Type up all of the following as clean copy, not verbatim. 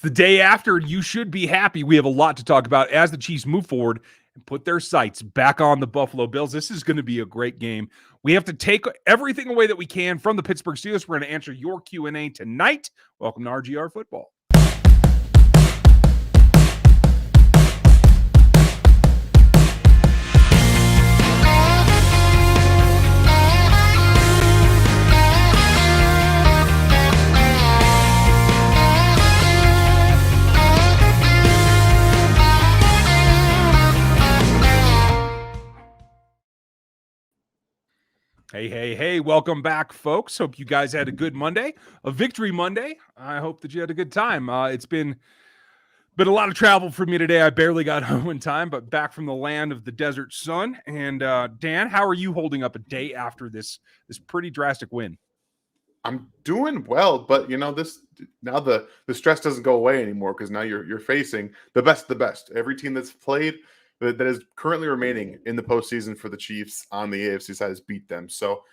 the day after. You should be happy. We have a lot to talk about as the Chiefs move forward and put their sights back on the Buffalo Bills. This is going to be a great game. We have to take everything away that we can from the Pittsburgh Steelers. We're going to answer your Q&A tonight. Welcome to RGR Football. Hey, welcome back, folks. Hope you guys had a good Monday, a victory Monday. I hope that you had a good time. It's been a lot of travel for me today. I barely got home in time, but back from the land of the desert sun. And Dan, how are you holding up a day after this pretty drastic win? I'm doing well, but now the stress doesn't go away anymore because now you're facing the best of the best. Every team that's played that is currently remaining in the postseason for the Chiefs on the AFC side has beat them. So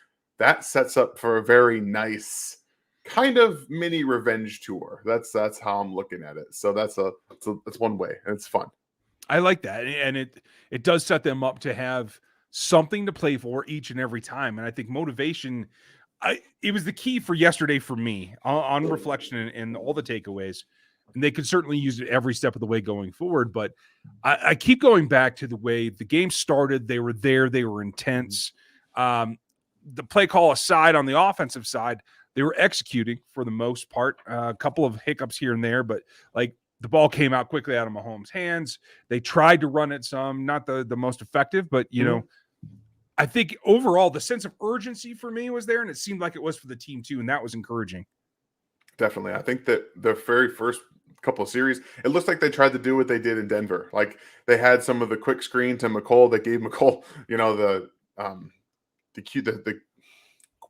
that sets up for a very nice kind of mini revenge tour. That's how I'm looking at it. So that's one way, and it's fun. I like that, and it does set them up to have something to play for each and every time. And I think motivation, it was the key for yesterday for me on reflection and all the takeaways. And they could certainly use it every step of the way going forward. But I keep going back to the way the game started. They were there. They were intense. The play call aside on the offensive side, they were executing for the most part. A couple of hiccups here and there, but like the ball came out quickly out of Mahomes' hands. They tried to run it some, not the most effective, but, I think overall the sense of urgency for me was there, and it seemed like it was for the team too, and that was encouraging. Definitely. I think that the very first couple of series, it looks like they tried to do what they did in Denver. Like they had some of the quick screen to McColl that gave McColl, the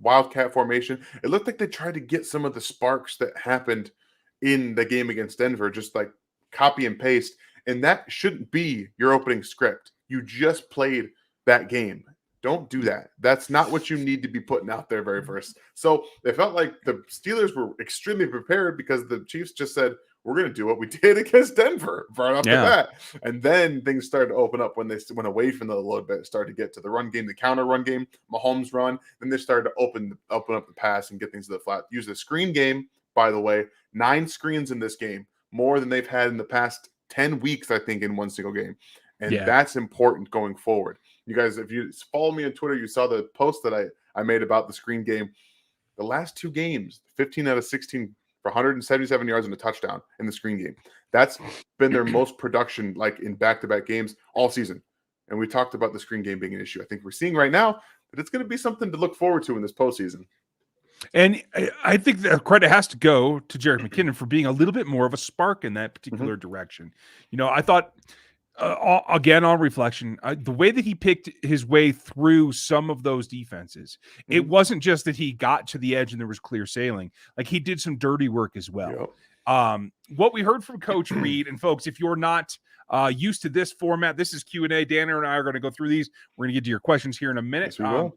wildcat formation. It looked like they tried to get some of the sparks that happened in the game against Denver, just like copy and paste. And that shouldn't be your opening script. You just played that game. Don't do that. That's not what you need to be putting out there very first. So it felt like the Steelers were extremely prepared because the Chiefs just said, we're going to do what we did against Denver right off the bat. And then things started to open up when they went away from that a little bit, started to get to the run game, the counter run game, Mahomes run. Then they started to open up the pass and get things to the flat. Use the screen game, by the way, 9 screens in this game, more than they've had in the past 10 weeks, I think, in one single game. And that's important going forward. You guys, if you follow me on Twitter, you saw the post that I made about the screen game. The last 2 games, 15 out of 16 for 177 yards and a touchdown in the screen game. That's been their most production, like in back-to-back games all season. And we talked about the screen game being an issue. I think we're seeing right now that it's going to be something to look forward to in this postseason. And I think the credit has to go to Jerick McKinnon for being a little bit more of a spark in that particular direction. I thought, again, on reflection, the way that he picked his way through some of those defenses, it wasn't just that he got to the edge and there was clear sailing. Like he did some dirty work as well. What we heard from Coach Reed, and folks, if you're not used to this format, this is Q&A. Danner and I are going to go through these. We're going to get to your questions here in a minute. Yes,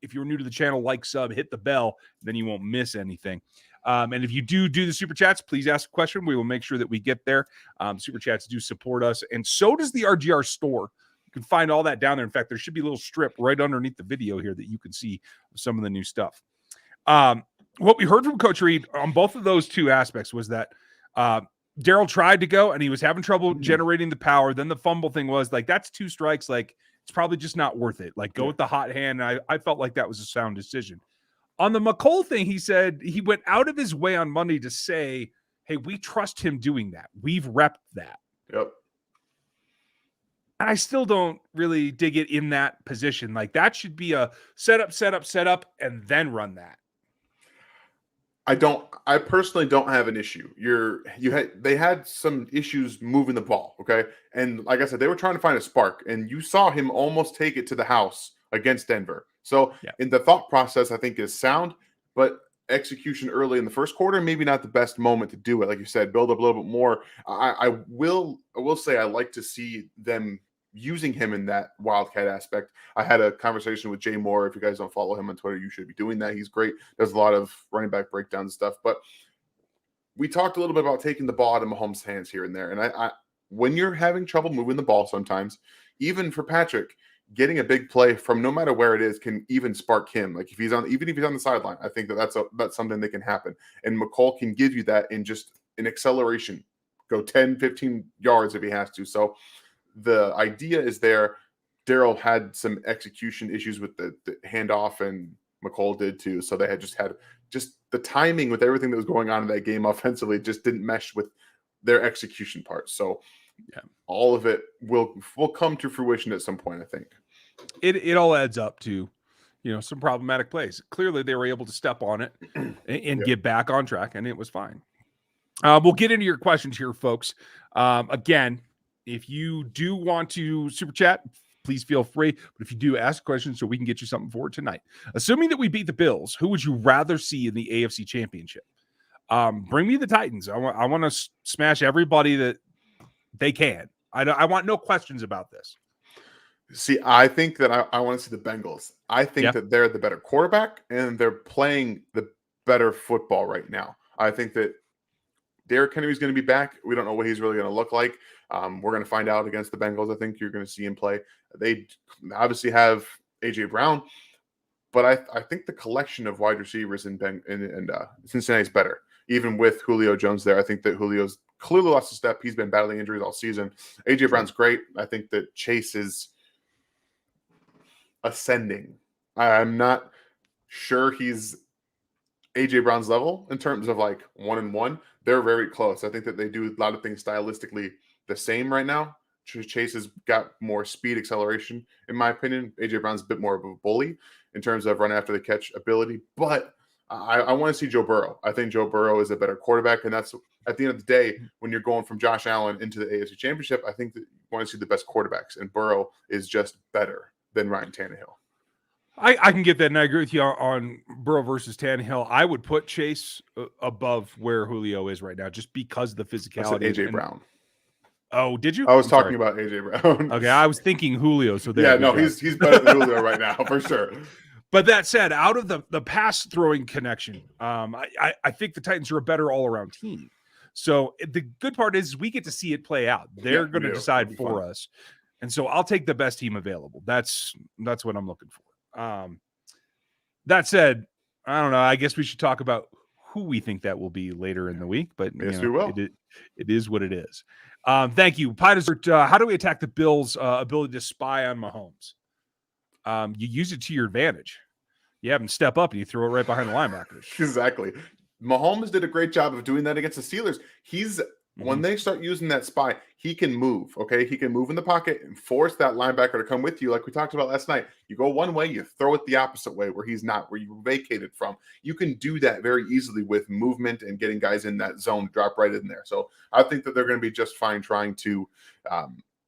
if you're new to the channel, like, sub, hit the bell, then you won't miss anything. And if you do the super chats, please ask a question. We will make sure that we get there. Super chats do support us, and so does the RGR store. You can find all that down there. In fact, there should be a little strip right underneath the video here that you can see some of the new stuff. What we heard from Coach Reed on both of those 2 aspects was that Darryl tried to go, and he was having trouble generating the power. Then the fumble thing was like, that's 2 strikes. Like, it's probably just not worth it. Like, go with the hot hand. And I felt like that was a sound decision. On the McColl thing, he said he went out of his way on Monday to say, hey, we trust him doing that. We've repped that. Yep. And I still don't really dig it in that position. Like, that should be a set up, and then run that. I personally don't have an issue. They had some issues moving the ball, okay? And like I said, they were trying to find a spark, and you saw him almost take it to the house against Denver. So in the thought process, I think is sound, but execution early in the first quarter, maybe not the best moment to do it. Like you said, build up a little bit more. I will say I like to see them using him in that wildcat aspect. I had a conversation with Jay Moore. If you guys don't follow him on Twitter, you should be doing that. He's great. Does a lot of running back breakdown stuff. But we talked a little bit about taking the ball out of Mahomes' hands here and there. And I when you're having trouble moving the ball sometimes, even for Patrick, getting a big play from no matter where it is can even spark him. Like if he's on the sideline, I think that's something that can happen. And McCall can give you that in just an acceleration, go 10, 15 yards if he has to. So the idea is there. Daryl had some execution issues with the handoff, and McCall did too. So they had just the timing with everything that was going on in that game offensively just didn't mesh with their execution part. So yeah, all of it will come to fruition at some point, I think. It all adds up to, some problematic plays. Clearly, they were able to step on it and get back on track, and it was fine. We'll get into your questions here, folks. Again, if you do want to super chat, please feel free. But if you do, ask questions so we can get you something for tonight. Assuming that we beat the Bills, who would you rather see in the AFC Championship? Bring me the Titans. I want to smash everybody that they can. I want no questions about this. See, I think that I want to see the Bengals. I think that they're the better quarterback and they're playing the better football right now. I think that Derrick Henry is going to be back. We don't know what he's really going to look like. We're going to find out against the Bengals. I think you're going to see him play. They obviously have A.J. Brown, but I think the collection of wide receivers in Cincinnati is better. Even with Julio Jones there, I think that Julio's clearly lost a step. He's been battling injuries all season. A.J. Brown's great. I think that Chase is ascending. I'm not sure he's AJ Brown's level in terms of like 1-1. They're very close. I think that they do a lot of things stylistically the same right now. Chase has got more speed, acceleration, in my opinion. AJ Brown's a bit more of a bully in terms of run after the catch ability, but I want to see Joe Burrow. I think Joe Burrow is a better quarterback, and that's at the end of the day when you're going from Josh Allen into the AFC Championship. I think that you want to see the best quarterbacks, and Burrow is just better than Ryan Tannehill. I can get that, and I agree with you on Burrow versus Tannehill. I would put Chase above where Julio is right now, just because of the physicality. AJ Brown. Oh, did you? I was talking about AJ Brown. Okay, I was thinking Julio. So he's better than Julio right now for sure. But that said, out of the pass throwing connection, I think the Titans are a better all around team. So the good part is we get to see it play out. They're going to decide for us, and so I'll take the best team available. That's what I'm looking for. That said, I don't know. I guess we should talk about who we think that will be later in the week. But yes, we will. It is what it is. Thank you, Pie Dessert. How do we attack the Bills' ability to spy on Mahomes? You use it to your advantage. You have him step up and you throw it right behind the linebackers. Exactly. Mahomes did a great job of doing that against the Steelers. When they start using that spy, he can move, okay? He can move in the pocket and force that linebacker to come with you like we talked about last night. You go one way, you throw it the opposite way where he's not, where you vacated from. You can do that very easily with movement and getting guys in that zone, drop right in there. So I think that they're going to be just fine trying to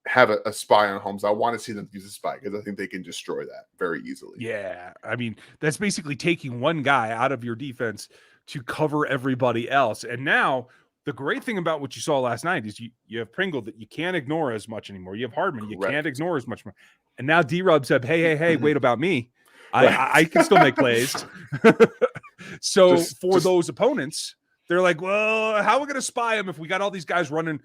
have a spy on Holmes. I want to see them use a spy because I think they can destroy that very easily. Yeah, I mean, that's basically taking one guy out of your defense to cover everybody else. And now the great thing about what you saw last night is you have Pringle that you can't ignore as much anymore. You have Hardman, you can't ignore as much more. And now D-Rub said, hey, wait about me. I can still make plays. So those opponents, they're like, well, how are we going to spy them if we got all these guys running,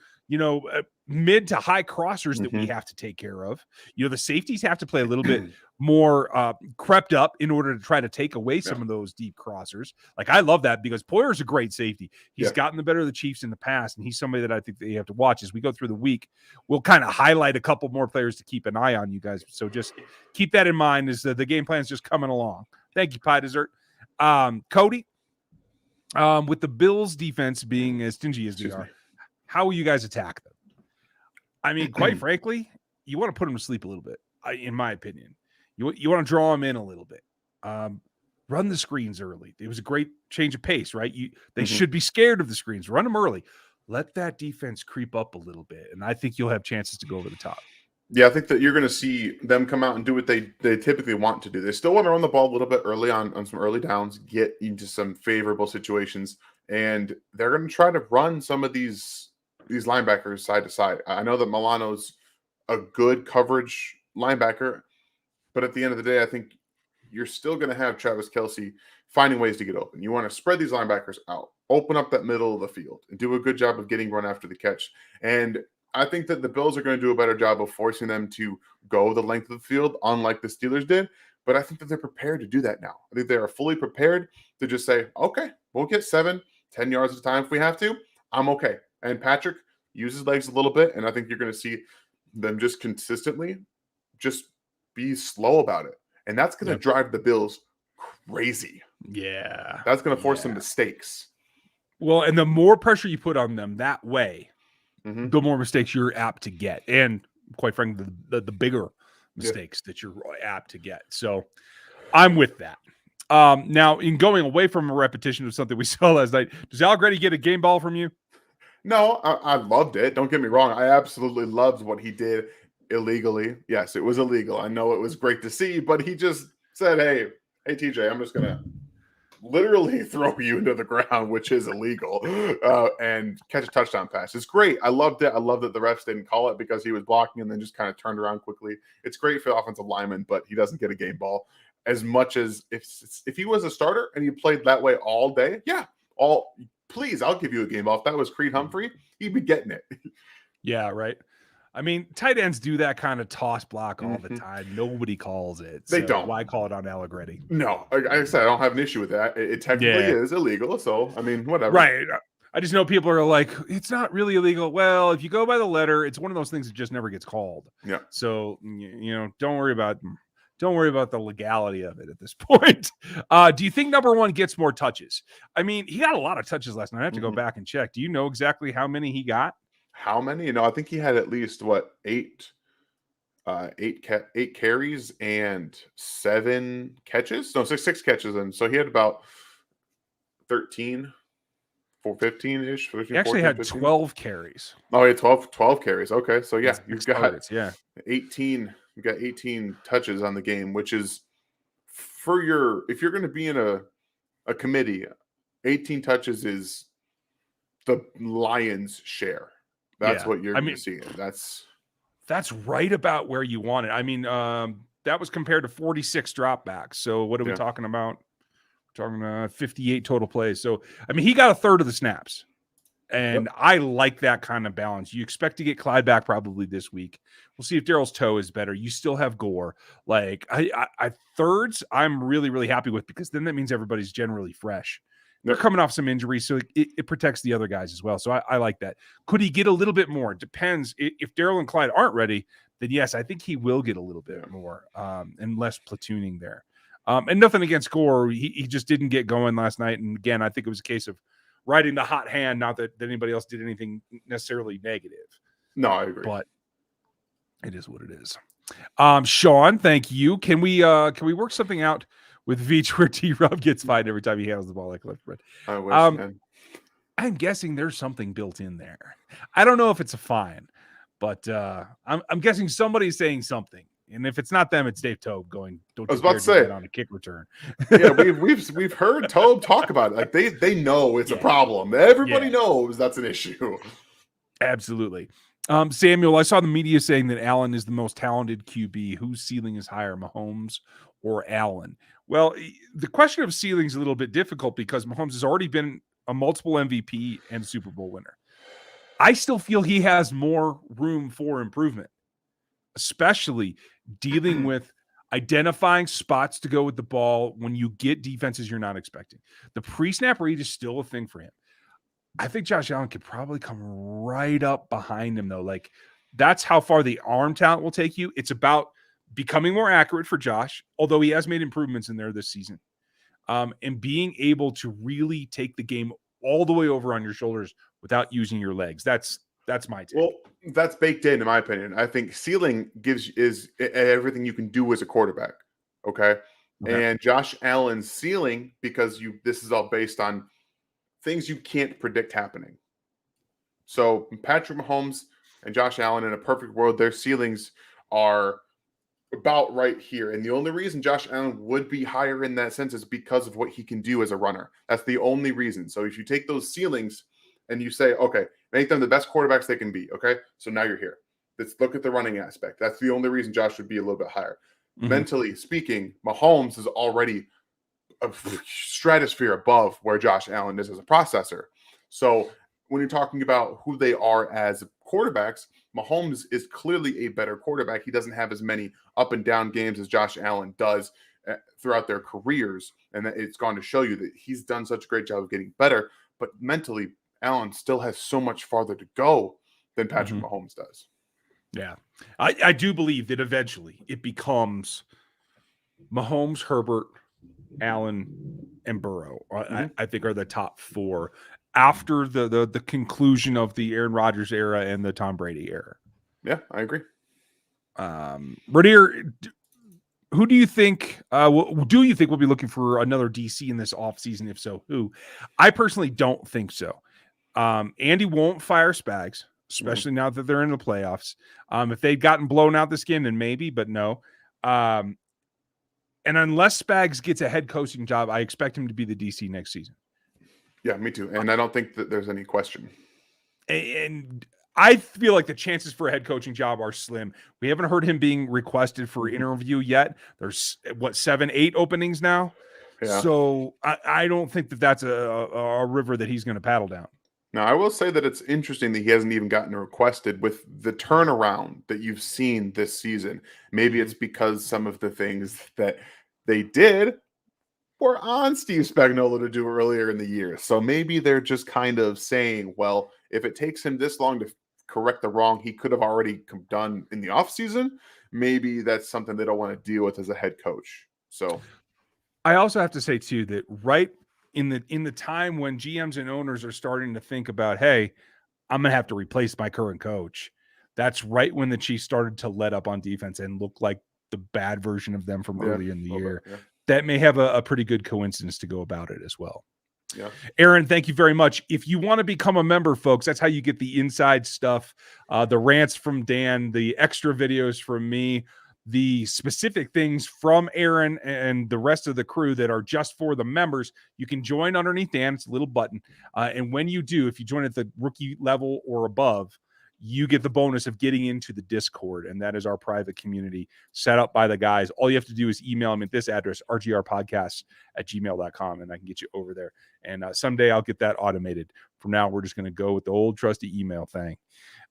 mid to high crossers that we have to take care of? The safeties have to play a little bit more crept up in order to try to take away some of those deep crossers. Like, I love that because Poyer's a great safety. He's gotten the better of the Chiefs in the past, and he's somebody that I think that you have to watch as we go through the week. We'll kind of highlight a couple more players to keep an eye on, you guys. So just keep that in mind as the game plan is just coming along. Thank you, Pie Dessert. Cody, with the Bills defense being as stingy as they are, how will you guys attack them? I mean, quite frankly, you want to put them to sleep a little bit, in my opinion. You want to draw them in a little bit. Run the screens early. It was a great change of pace, right? They should be scared of the screens. Run them early. Let that defense creep up a little bit, and I think you'll have chances to go over the top. Yeah, I think that you're going to see them come out and do what they typically want to do. They still want to run the ball a little bit early on some early downs, get into some favorable situations, and they're going to try to run some of these linebackers side to side. I know that Milano's a good coverage linebacker, but at the end of the day, I think you're still going to have Travis Kelce finding ways to get open. You want to spread these linebackers out, open up that middle of the field, and do a good job of getting run after the catch. And I think that the Bills are going to do a better job of forcing them to go the length of the field, unlike the Steelers did. But I think that they're prepared to do that now. I think they are fully prepared to just say, okay, we'll get 7, 10 yards at a time if we have to. I'm okay. And Patrick uses legs a little bit, and I think you're going to see them just consistently just be slow about it. And that's going to drive the Bills crazy. Yeah. That's going to force some mistakes. Well, and the more pressure you put on them that way, the more mistakes you're apt to get. And quite frankly, the bigger mistakes that you're apt to get. So I'm with that. Now, in going away from a repetition of something we saw last night, does Allegretti get a game ball from you? No, I loved it. Don't get me wrong. I absolutely loved what he did illegally. Yes, it was illegal. I know it was great to see, but he just said, hey, TJ, I'm just going to literally throw you into the ground, which is illegal, and catch a touchdown pass. It's great. I loved it. I love that the refs didn't call it because he was blocking and then just kind of turned around quickly. It's great for the offensive lineman, but he doesn't get a game ball. As much as if he was a starter and he played that way all day, please, I'll give you a game ball. If that was Creed Humphrey, he'd be getting it. Yeah, right. I mean, tight ends do that kind of toss block all the time. Nobody calls it. They don't. Why call it on Allegretti? No, like I said, I don't have an issue with that. It technically is illegal. So, I mean, whatever. Right. I just know people are like, it's not really illegal. Well, if you go by the letter, it's one of those things that just never gets called. Yeah. So, don't worry about the legality of it at this point. Do you think number one gets more touches? I mean, he got a lot of touches last night. I have to go back and check. Do you know exactly how many he got? How many? I think he had at least eight carries and 7 catches. No, six catches, and so he had about 13, 15-ish. He actually had 12 carries. Oh, yeah, 12 carries. Okay, so yeah, you've got targets, 18. You've got 18 touches on the game, which is if you're going to be in a committee, 18 touches is the Lions' share. That's what you're going to see. That's right about where you want it. I mean, that was compared to 46 dropbacks. So what are we talking about? We're talking 58 total plays. So, I mean, he got a third of the snaps. And I like that kind of balance. You expect to get Clyde back probably this week. We'll see if Daryl's toe is better. You still have Gore. Like, I thirds, I'm really, really happy with because then that means everybody's generally fresh. They're coming off some injuries, so it protects the other guys as well. So I like that. Could he get a little bit more? It depends. If Daryl and Clyde aren't ready, then yes, I think he will get a little bit more and less platooning there. And nothing against Gore. He just didn't get going last night. And again, I think it was a case of riding the hot hand, not that anybody else did anything necessarily negative. No, I agree. But it is what it is. Sean, thank you. Can we work something out with Veach where T-Rob gets fined every time he handles the ball like left bread? I wish, man. I'm guessing there's something built in there. I don't know if it's a fine, but I'm guessing somebody's saying something. And if it's not them, it's Dave Tobe going. Don't I was about to say on a kick return. Yeah, we've heard Tobe talk about it. Like they know it's a problem. Everybody knows that's an issue. Absolutely. Samuel, I saw the media saying that Allen is the most talented QB. Whose ceiling is higher, Mahomes or Allen? Well, the question of ceiling is a little bit difficult because Mahomes has already been a multiple MVP and Super Bowl winner. I still feel he has more room for improvement, especially dealing with identifying spots to go with the ball when you get defenses you're not expecting. The pre-snap read is still a thing for him. I think Josh Allen could probably come right up behind him, though. Like, that's how far the arm talent will take you. It's about becoming more accurate for Josh, although he has made improvements in there this season, and being able to really take the game all the way over on your shoulders without using your legs. That's my take. Well, that's baked in my opinion. I think ceiling is everything you can do as a quarterback. Okay. And Josh Allen's ceiling, because this is all based on things you can't predict happening. So Patrick Mahomes and Josh Allen, in a perfect world, their ceilings are about right here. And the only reason Josh Allen would be higher in that sense is because of what he can do as a runner. That's the only reason. So if you take those ceilings and you say, okay, make them the best quarterbacks they can be. Okay. So now you're here. Let's look at the running aspect. That's the only reason Josh would be a little bit higher. mentally speaking, Mahomes is already a stratosphere above where Josh Allen is as a processor. So when you're talking about who they are as quarterbacks, Mahomes is clearly a better quarterback. He doesn't have as many up and down games as Josh Allen does throughout their careers. And it's gone to show you that he's done such a great job of getting better. But mentally, Allen still has so much farther to go than Patrick Mahomes does. Yeah. I do believe that eventually it becomes Mahomes, Herbert, Allen, and Burrow. I think are the top four after the conclusion of the Aaron Rodgers era and the Tom Brady era. Yeah, I agree. Radier, who do you think we'll be looking for another DC in this offseason? If so, who? I personally don't think so. Andy won't fire Spags, especially now that they're in the playoffs. If they'd gotten blown out this game, then maybe, but no. And unless Spags gets a head coaching job, I expect him to be the DC next season. Yeah, me too. And I don't think that there's any question. And I feel like the chances for a head coaching job are slim. We haven't heard him being requested for interview yet. There's 7, 8 openings now. Yeah. So I don't think that that's a river that he's going to paddle down. Now, I will say that it's interesting that he hasn't even gotten requested with the turnaround that you've seen this season. Maybe it's because some of the things that they did were on Steve Spagnuolo to do earlier in the year. So maybe they're just kind of saying, well, if it takes him this long to correct the wrong he could have already done in the offseason, maybe that's something they don't want to deal with as a head coach. So I also have to say, too, that right in the time when GMs and owners are starting to think about, hey, I'm going to have to replace my current coach, that's right when the Chiefs started to let up on defense and look like the bad version of them from early in the year. Yeah. That may have a pretty good coincidence to go about it as well. Yeah. Aaron, thank you very much. If you want to become a member, folks, that's how you get the inside stuff, the rants from Dan, the extra videos from me, the specific things from Aaron and the rest of the crew that are just for the members. You can join underneath Dan. It's a little button. And when you do, if you join at the rookie level or above, you get the bonus of getting into the Discord, and that is our private community set up by the guys. All you have to do is email them at this address, rgrpodcasts@gmail.com, and I can get you over there. And someday I'll get that automated. From now, we're just going to go with the old trusty email thing,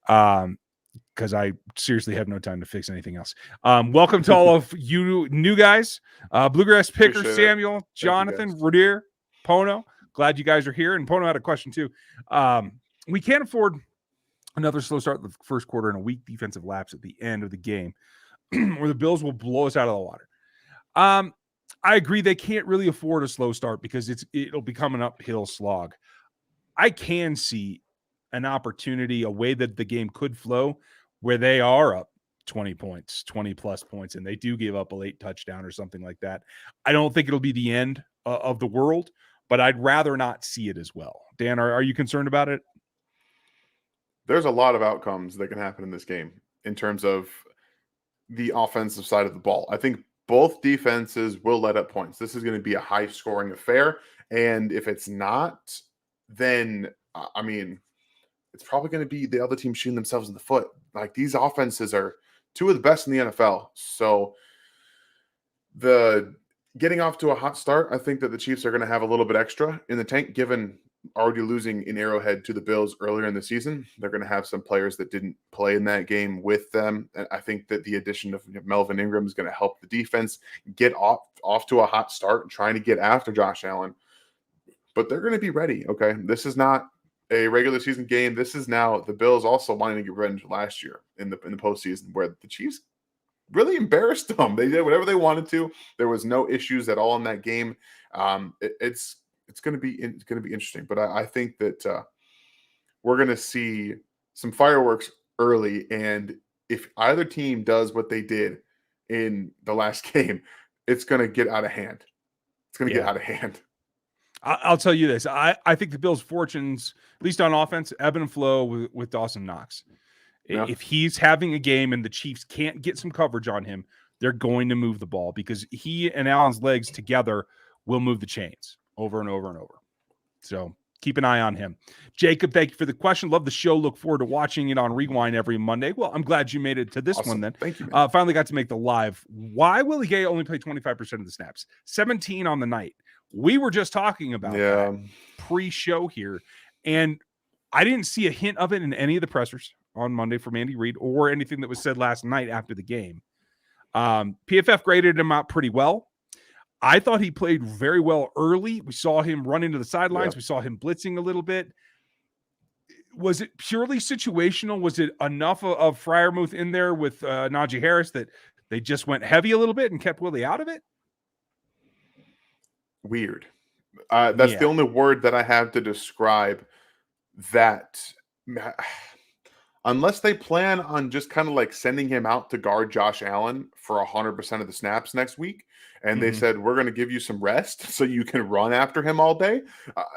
because I seriously have no time to fix anything else. Welcome to all of you new guys, Bluegrass Picker, Appreciate Samuel, it. Jonathan, Radier, Pono. Glad you guys are here. And Pono had a question too. We can't afford another slow start in the first quarter and a weak defensive lapse at the end of the game where the Bills will blow us out of the water. I agree. They can't really afford a slow start because it'll become an uphill slog. I can see an opportunity, a way that the game could flow where they are up 20 points, 20 plus points, and they do give up a late touchdown or something like that. I don't think it'll be the end of the world, but I'd rather not see it as well. Dan, are you concerned about it? There's a lot of outcomes that can happen in this game in terms of the offensive side of the ball. I think both defenses will let up points. This is going to be a high-scoring affair, and if it's not, then, I mean, it's probably going to be the other team shooting themselves in the foot. Like, these offenses are two of the best in the NFL. So the getting off to a hot start, I think that the Chiefs are going to have a little bit extra in the tank, given already losing in Arrowhead to the Bills earlier in the season. They're going to have some players that didn't play in that game with them. And I think that the addition of Melvin Ingram is going to help the defense get off to a hot start and trying to get after Josh Allen. But they're going to be ready, okay? This is not a regular season game. This is now the Bills also wanting to get revenge last year in the postseason, where the Chiefs really embarrassed them. They did whatever they wanted to. There was no issues at all in that game. It's going to be interesting, but I think that we're going to see some fireworks early. And if either team does what they did in the last game, it's going to get out of hand. It's going to get out of hand. I'll tell you this. I think the Bills' fortunes, at least on offense, ebb and flow with Dawson Knox. Yeah. If he's having a game and the Chiefs can't get some coverage on him, they're going to move the ball because he and Allen's legs together will move the chains over and over and over. So keep an eye on him. Jacob, thank you for the question. Love the show. Look forward to watching it on Rewind every Monday. Well, I'm glad you made it to this one then. Thank you, man. Finally got to make the live. Why Willie Gay only played 25% of the snaps? 17 on the night. We were just talking about that pre-show here, and I didn't see a hint of it in any of the pressers on Monday from Andy Reid or anything that was said last night after the game. PFF graded him out pretty well. I thought he played very well early. We saw him run into the sidelines. We saw him blitzing a little bit. Was it purely situational? Was it enough of Freiermuth in there with Najee Harris that they just went heavy a little bit and kept Willie out of it? Weird. That's the only word that I have to describe that. Unless they plan on just kind of like sending him out to guard Josh Allen for 100% of the snaps next week, and they said, we're going to give you some rest so you can run after him all day.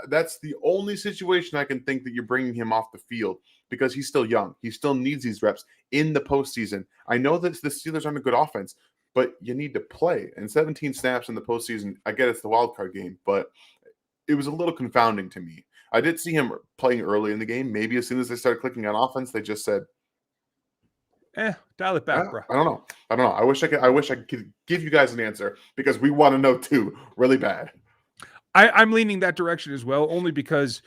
That's the only situation I can think that you're bringing him off the field, because he's still young. He still needs these reps in the postseason. I know that the Steelers aren't a good offense, but you need to play. And 17 snaps in the postseason, I get it's the wild card game, but it was a little confounding to me. I did see him playing early in the game. Maybe as soon as they started clicking on offense, they just said, dial it back, bro. I don't know. I wish I could give you guys an answer, because we want to know too, really bad. I'm leaning that direction as well, only because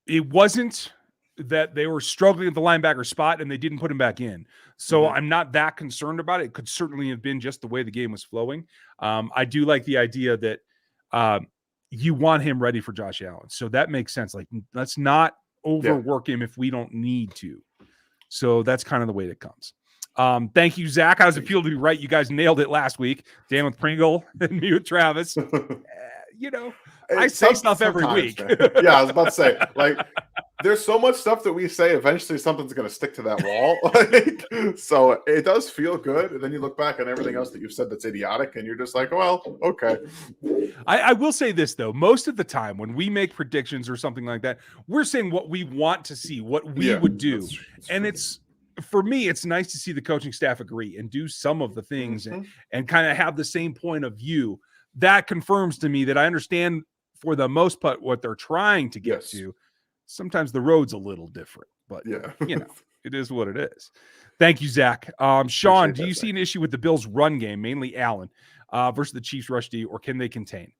it wasn't that they were struggling at the linebacker spot and they didn't put him back in. So I'm not that concerned about it. It could certainly have been just the way the game was flowing. I do like the idea that you want him ready for Josh Allen. So that makes sense. Like, let's not overwork him if we don't need to. So that's kind of the way it comes. Thank you, Zach. How does it feel to be right? You guys nailed it last week. Dan with Pringle and me with Travis. I say stuff every week. Yeah, I was about to say, like, there's so much stuff that we say, eventually something's going to stick to that wall. So it does feel good. And then you look back on everything else that you've said that's idiotic, and you're just like, well, okay. I will say this, though. Most of the time when we make predictions or something like that, we're saying what we want to see, what we would do. That's and it's, for me, it's nice to see the coaching staff agree and do some of the things and kind of have the same point of view. That confirms to me that I understand for the most part what they're trying to get to. Sometimes the road's a little different, but it is what it is. Thank you, Zach. Sean, do you see an issue with the Bills' run game, mainly Allen, versus the Chiefs' rush D, or can they contain?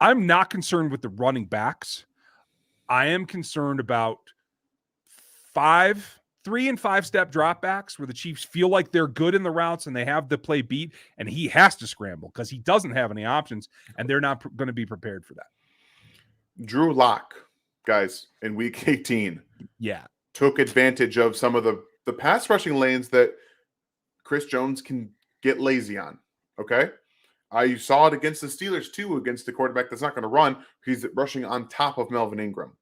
I'm not concerned with the running backs. I am concerned about 3 and 5 step dropbacks where the Chiefs feel like they're good in the routes and they have the play beat, and he has to scramble because he doesn't have any options, and they're not going to be prepared for that. Drew Lock, guys, in week 18, took advantage of some of the pass rushing lanes that Chris Jones can get lazy on. Okay. You saw it against the Steelers too, against the quarterback that's not going to run. He's rushing on top of Melvin Ingram.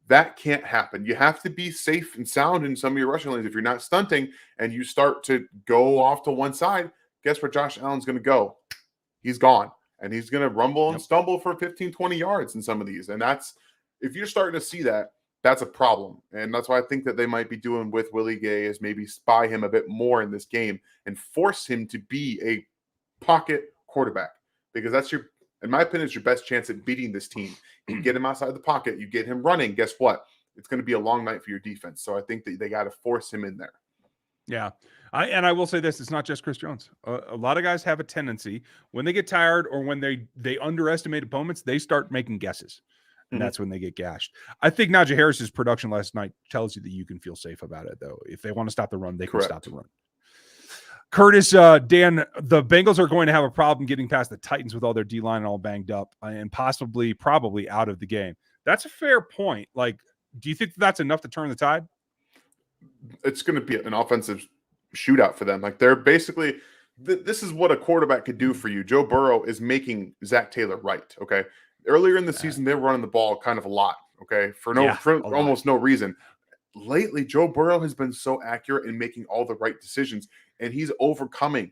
That can't happen. You have to be safe and sound in some of your rushing lanes. If you're not stunting and you start to go off to one side, guess where Josh Allen's going to go? He's gone. And he's going to rumble and stumble for 15, 20 yards in some of these. And that's, if you're starting to see that, that's a problem. And that's why I think that they might be doing with Willie Gay is maybe spy him a bit more in this game and force him to be a pocket quarterback, because that's your, in my opinion, it's your best chance at beating this team. You get him outside the pocket, you get him running. Guess what? It's going to be a long night for your defense. So I think that they got to force him in there. Yeah. I will say this, it's not just Chris Jones. A lot of guys have a tendency when they get tired or when they underestimate opponents, they start making guesses. And that's when they get gashed. I think Najee Harris's production last night tells you that you can feel safe about it, though. If they want to stop the run, they can stop the run. Curtis, Dan, the Bengals are going to have a problem getting past the Titans with all their D-line all banged up and probably out of the game. That's a fair point. Like, do you think that's enough to turn the tide? It's going to be an offensive shootout for them. Like, they're basically this is what a quarterback could do for you. Joe Burrow is making Zach Taylor right. Okay. Earlier in the season, they were running the ball kind of a lot. Okay. For almost no reason. Lately, Joe Burrow has been so accurate in making all the right decisions, and he's overcoming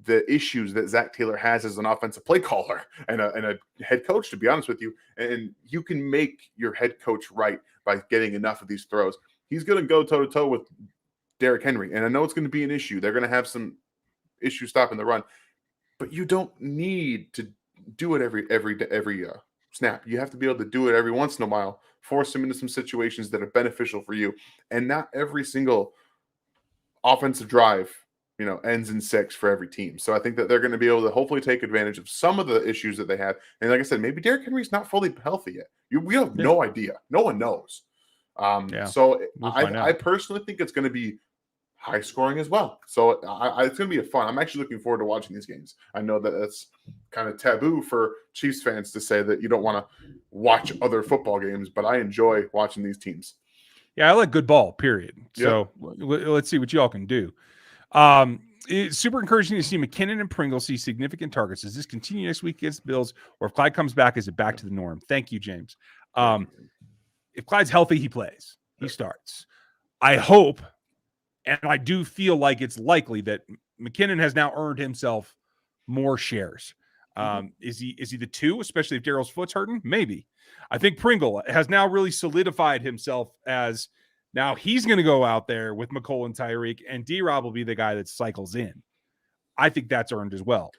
the issues that Zach Taylor has as an offensive play caller and a head coach, to be honest with you. And you can make your head coach right by getting enough of these throws. He's going to go toe-to-toe with Derrick Henry, and I know it's going to be an issue. They're going to have some issues stopping the run, but you don't need to do it every snap. You have to be able to do it every once in a while, force them into some situations that are beneficial for you. And not every single offensive drive, ends in 6 for every team. So I think that they're going to be able to hopefully take advantage of some of the issues that they have. And like I said, maybe Derrick Henry's not fully healthy yet. We have no idea. No one knows. So we'll I personally think it's going to be high scoring as well. So it's going to be fun. I'm actually looking forward to watching these games. I know that that's kind of taboo for Chiefs fans to say that you don't want to watch other football games, but I enjoy watching these teams. Yeah, I like good ball, period. So let's see what y'all can do. It's super encouraging to see McKinnon and Pringle see significant targets. Does this continue next week against the Bills, or if Clyde comes back, is it back to the norm? Thank you, James. If Clyde's healthy, he plays. He starts. I hope, and I do feel like it's likely that McKinnon has now earned himself more shares. Is he the 2, especially if Daryl's foot's hurting? Maybe. I think Pringle has now really solidified himself as now he's going to go out there with McColl and Tyreek, and D-Rob will be the guy that cycles in. I think that's earned as well.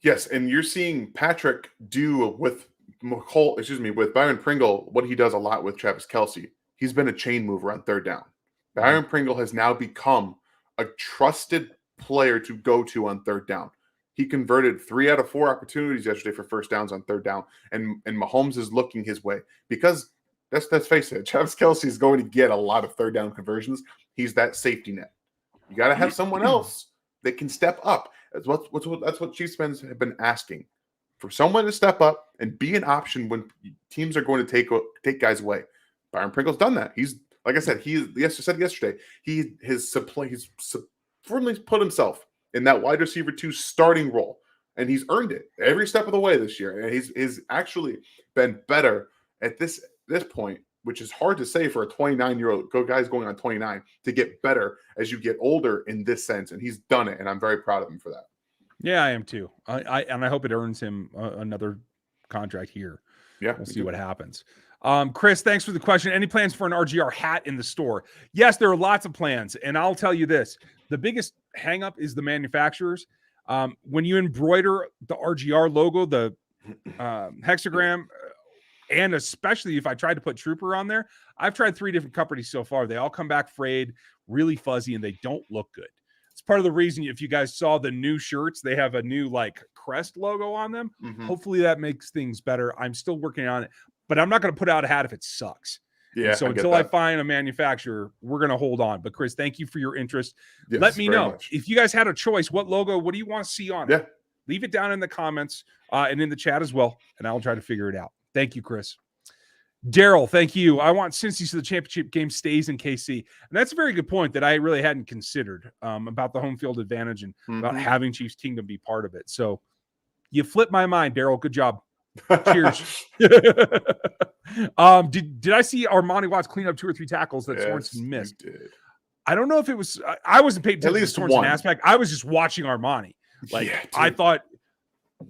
Yes, and you're seeing Patrick do with with Byron Pringle what he does a lot with Travis Kelce. He's been a chain mover on third down. Byron Pringle has now become a trusted player to go to on third down. He converted 3 out of 4 opportunities yesterday for first downs on third down, and Mahomes is looking his way because let's face it, Travis Kelce is going to get a lot of third down conversions. He's that safety net. You got to have someone else that can step up. That's what Chiefs fans have been asking, for someone to step up and be an option when teams are going to take guys away. Byron Pringle's done that. He's, like I said, yesterday, he's firmly put himself in that wide receiver 2 starting role, and he's earned it every step of the way this year. And he's actually been better at this point, which is hard to say for a 29-year-old guy's going on 29 to get better as you get older in this sense. And he's done it, and I'm very proud of him for that. Yeah, I am too. I hope it earns him another contract here. Yeah, we'll see what happens. Chris, thanks for the question. Any plans for an RGR hat in the store? Yes, there are lots of plans, and I'll tell you this: the biggest hang-up is the manufacturers. When you embroider the RGR logo, the hexagram, and especially if I tried to put Trooper on there, I've tried 3 different companies so far. They all come back frayed, really fuzzy, and they don't look good. It's part of the reason, if you guys saw the new shirts, they have a new crest logo on them. Hopefully that makes things better. I'm still working on it, but I'm not going to put out a hat if it sucks. Yeah. And so until I find a manufacturer, we're going to hold on. But Chris, thank you for your interest. Yes, let me know much. If you guys had a choice, what do you want to see on it? Yeah. Leave it down in the comments and in the chat as well, and I'll try to figure it out. Thank you, Chris. Daryl, thank you. I want Cincy so the championship game stays in KC. And that's a very good point that I really hadn't considered about the home field advantage and about having Chiefs Kingdom be part of it. So you flipped my mind, Daryl. Good job. Cheers. Did I see Armani Watts clean up 2 or 3 tackles that Sorensen missed? Did. I don't know if it was I wasn't paying attention to the Sorensen one aspect. I was just watching Armani. I thought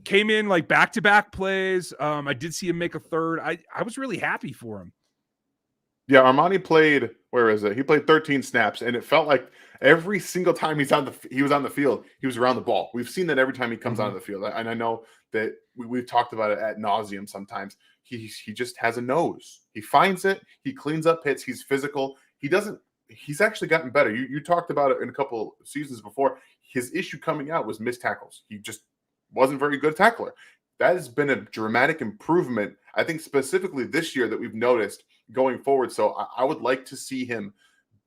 came in back-to-back plays. I did see him make a third. I was really happy for him. Yeah, Armani played, where is it? He played 13 snaps, and it felt like every single time he was on the field, he was around the ball. We've seen that every time he comes onto the field. And I know that we've talked about it ad nauseum sometimes. He just has a nose. He finds it. He cleans up hits. He's physical. He's actually gotten better. You talked about it in a couple seasons before. His issue coming out was missed tackles. He just wasn't very good tackler. That has been a dramatic improvement, I think, specifically this year that we've noticed going forward. So I would like to see him,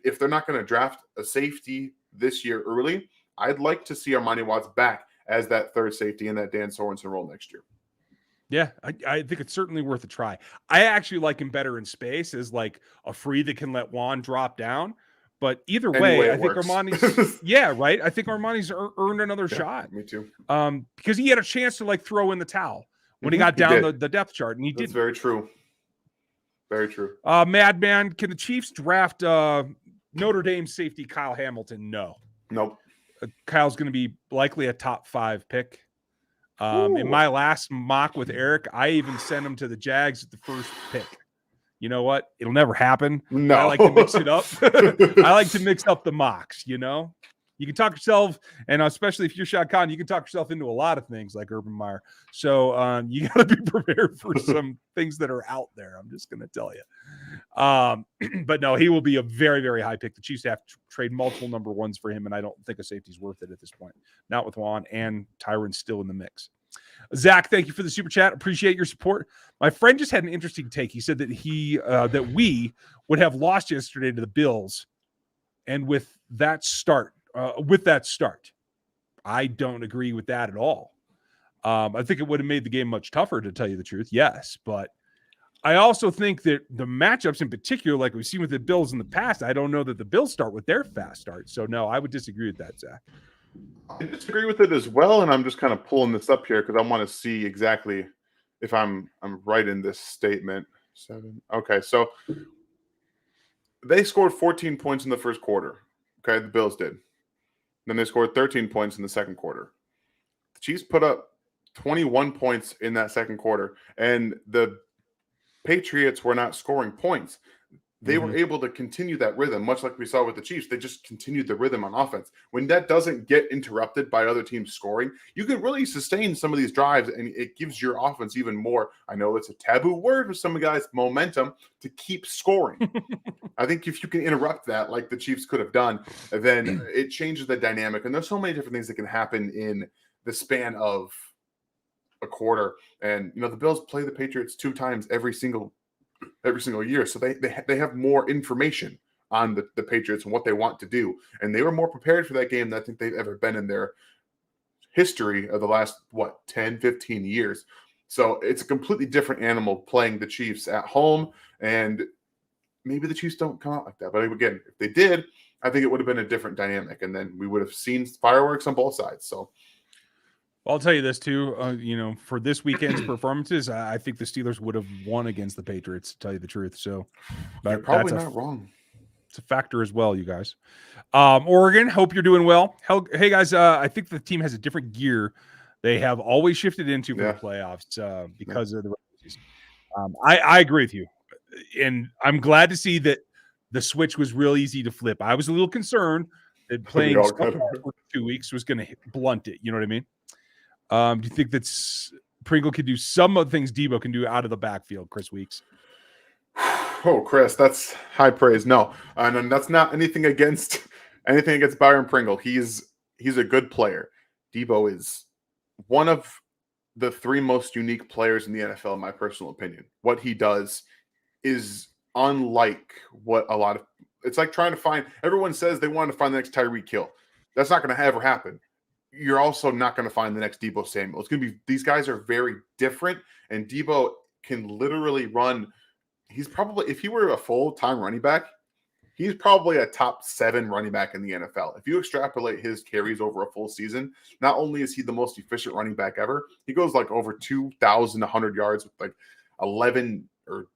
if they're not going to draft a safety this year early, I'd like to see Armani Watts back as that third safety in that Dan Sorensen role next year. Yeah, I think it's certainly worth a try. I actually like him better in space as a free that can let Juan drop down. But either way, I think Armani's right. I think Armani's earned another shot. Me too. Because he had a chance to throw in the towel when he got down the depth chart, and he did. That's very true. Very true. Madman, can the Chiefs draft Notre Dame safety Kyle Hamilton? No. Nope. Kyle's going to be likely a top 5 pick. In my last mock with Eric, I even sent him to the Jags at the first pick. You know what? It'll never happen. No. I like to mix it up. I like to mix up the mocks, You can talk yourself, and especially if you're Shad Khan, you can talk yourself into a lot of things like Urban Meyer. So you got to be prepared for some things that are out there. I'm just going to tell you. But no, he will be a very, very high pick. The Chiefs have to trade multiple number ones for him, and I don't think a safety's worth it at this point. Not with Juan and Tyron still in the mix. Zach, thank you for the super chat. Appreciate your support. My friend just had an interesting take. He said that that we would have lost yesterday to the Bills, and with that start, I don't agree with that at all. I think it would have made the game much tougher, to tell you the truth. Yes, but I also think that the matchups in particular, like we've seen with the Bills in the past, I don't know that the Bills start with their fast start. So no, I would disagree with that, Zach. I disagree with it as well, and I'm just kind of pulling this up here because I want to see exactly if I'm right in this statement. 7. Okay, so they scored 14 points in the first quarter. Okay, the Bills did. Then they scored 13 points in the second quarter. The Chiefs put up 21 points in that second quarter, and the Patriots were not scoring points. They were able to continue that rhythm, much like we saw with the Chiefs. They just continued the rhythm on offense. When that doesn't get interrupted by other teams scoring, you can really sustain some of these drives, and it gives your offense even more. I know it's a taboo word with some guys, momentum to keep scoring. I think if you can interrupt that, like the Chiefs could have done, then it changes the dynamic. And there's so many different things that can happen in the span of a quarter. And the Bills play the Patriots 2 times every single year, so they have more information on the Patriots and what they want to do, and they were more prepared for that game than I think they've ever been in their history of the last 10-15 years. So it's a completely different animal playing the Chiefs at home, and maybe the Chiefs don't come out like that, but again, if they did, I think it would have been a different dynamic, and then we would have seen fireworks on both sides. So I'll tell you this too, for this weekend's performances, I think the Steelers would have won against the Patriots, to tell you the truth. So you're probably not wrong. It's a factor as well, you guys. Oregon, hope you're doing well. Hey guys, I think the team has a different gear they have always shifted into for the playoffs because of the season. I agree with you, and I'm glad to see that the switch was real easy to flip. I was a little concerned that playing for 2 weeks was going to blunt it. You know what I mean? Do you think that Pringle can do some of the things Debo can do out of the backfield, Chris Weeks? Oh, Chris, that's high praise. No, and that's not anything against Byron Pringle. He's a good player. Debo is one of the 3 most unique players in the NFL, in my personal opinion. What he does is unlike what it's like trying to find. Everyone says they want to find the next Tyreek Hill. That's not going to ever happen. You're also not going to find the next Debo Samuel. It's going to be, these guys are very different, and Debo can literally run. He's probably, if he were a full-time running back, he's probably a top 7 running back in the NFL. If you extrapolate his carries over a full season, not only is he the most efficient running back ever, he goes like over 2,100 yards with like 11 or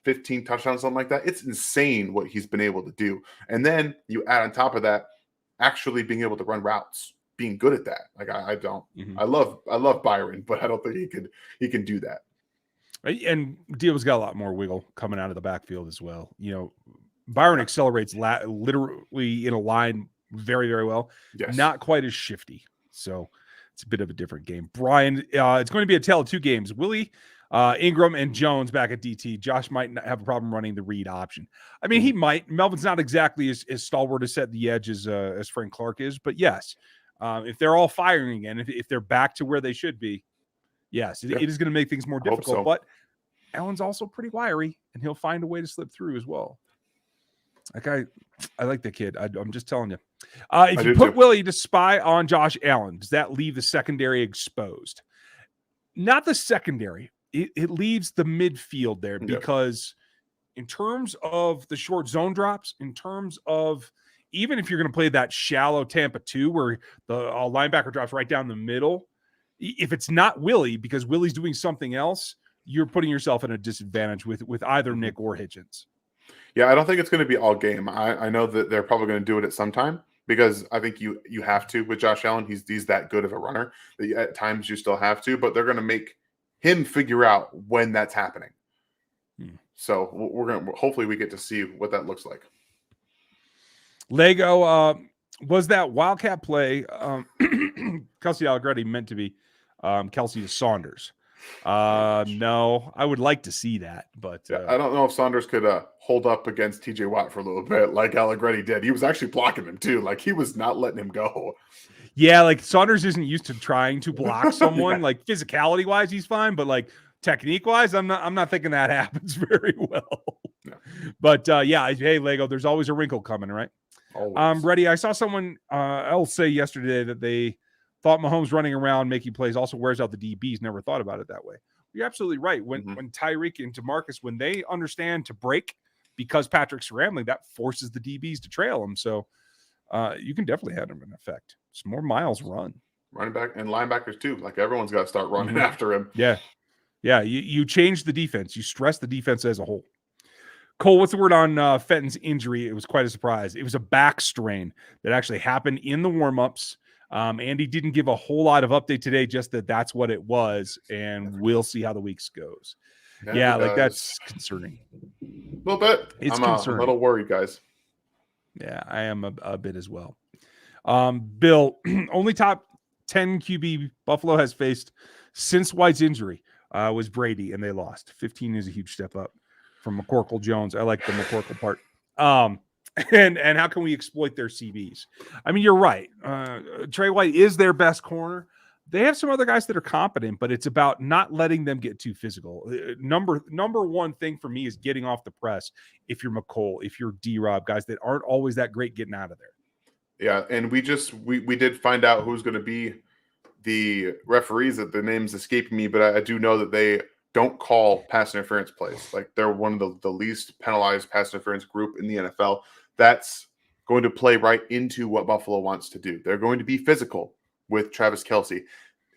15 touchdowns, something like that. It's insane what he's been able to do. And then you add on top of that, actually being able to run routes, being good at that. Like I don't. I love Byron, but I don't think he can do that. And Debo's got a lot more wiggle coming out of the backfield as well. Byron accelerates literally in a line very, very well. Yes. Not quite as shifty. So it's a bit of a different game. Brian, it's going to be a tale of 2 games. Willie, Ingram, and Jones back at DT. Josh might not have a problem running the read option. I mean, he might. Melvin's not exactly as stalwart as set the edge as Frank Clark is, but yes, if they're all firing again, if they're back to where they should be, yes, it is going to make things more difficult. So. But Allen's also pretty wiry, and he'll find a way to slip through as well. Like I like the kid. I'm just telling you. If you put Willie to spy on Josh Allen, does that leave the secondary exposed? Not the secondary. It leaves the midfield there because in terms of the short zone drops, in terms of even if you're going to play that shallow Tampa 2 where the linebacker drops right down the middle, if it's not Willie because Willie's doing something else, you're putting yourself in a disadvantage with either Nick or Hitchens. Yeah, I don't think it's going to be all game. I know that they're probably going to do it at some time because I think you have to with Josh Allen. He's that good of a runner that at times you still have to, but they're going to make him figure out when that's happening. So we're going to hopefully we get to see what that looks like. Lego, Was that Wildcat play Kelsey Allegretti meant to be Kelsey to Saunders? No, I would like to see that, but Yeah, I don't know if Saunders could hold up against TJ Watt for a little bit like Allegretti did. He was actually blocking him too. Like he was not letting him go. yeah, like Saunders isn't used to trying to block someone. Yeah. Like physicality wise, he's fine, but like technique wise, I'm not thinking that happens very well. Yeah. But yeah, hey Lego, there's always a wrinkle coming, right? Always. Ready. I saw someone else say yesterday that they thought Mahomes running around making plays also wears out the DBs. Never thought about it that way. You're absolutely right. When Tyreek and DeMarcus, when they understand to break because Patrick's scrambling, that forces the DBs to trail him. So you can definitely have an effect. Some more miles run. Running back and linebackers too. Like everyone's got to start running after him. Yeah. Yeah. You change the defense. You stress the defense as a whole. Cole, what's the word on Fenton's injury? It was quite a surprise. It was a back strain that actually happened in the warm-ups. Andy didn't give a whole lot of update today, just that that's what it was, and we'll see how the weeks goes. Yeah, like that's concerning. A little bit. It's I'm a little worried, guys. Yeah, I am a bit as well. Bill, only top 10 QB Buffalo has faced since White's injury was Brady, and they lost. 15 is a huge step up from McCorkle Jones. I like the McCorkle part. And how can we exploit their CBs? I mean, you're right. Trey White is their best corner. They have some other guys that are competent, but it's about not letting them get too physical. Number one thing for me is getting off the press. If you're McCole, if you're D-Rob, guys that aren't always that great getting out of there. Yeah, and we did find out who's going to be the referees. That the name's escaping me, but I do know that they don't call pass interference plays. Like they're one of the least penalized pass interference group in the NFL. That's going to play right into what Buffalo wants to do. They're going to be physical with Travis Kelce.